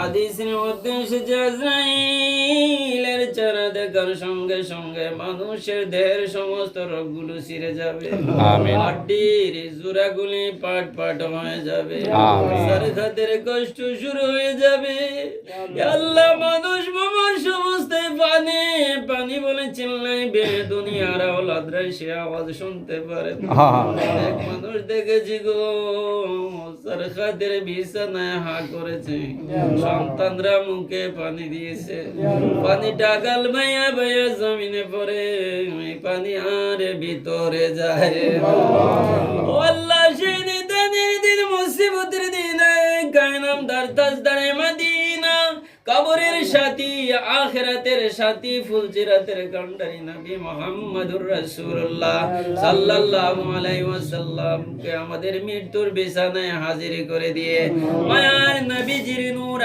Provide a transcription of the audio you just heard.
হাদিসের মধ্যে এসেছে আজরাইলের চেহারা দেখার সঙ্গে সঙ্গে মানুষের দেহের সমস্ত রোগগুলো ছিঁড়ে যাবে, আমিন। হাড্ডির জোড়াগুলি পাট পাট হয়ে যাবে, আমিন। সারখাতের কষ্ট শুরু হয়ে যাবে। আল্লাহ, মানুষ মামার সমস্ত পানি পানি বলে চিল্লাইবে, দুনিয়ার আওলাদরা সে আওয়াজ শুনতে পারে না। এক মানুষ দেখেছি গো, সরকারের বিছানায় হা করেছে, সন্তানরা মুখে পানি দিয়েছে, পানিটা গাল ভাইয়া ভাইয়া জমিনে পড়ে, ওই পানি আর ভিতরে যায়। ও আল্লাহ, সেই নিদানের দিন, মুসিবতের দিন, কায়নামদার তাজদারে মদিনা, কবরের সাথী, আখিরাতের সাথী, ফুলসিরাতের কান্ডারি নবী মুহাম্মদুর রাসূলুল্লাহ সাল্লাল্লাহু আলাইহি ওয়াসাল্লাম কে আমাদের মৃত্যুর বিছানায় হাজির করে দিয়ে মায়ার নবীজির নূর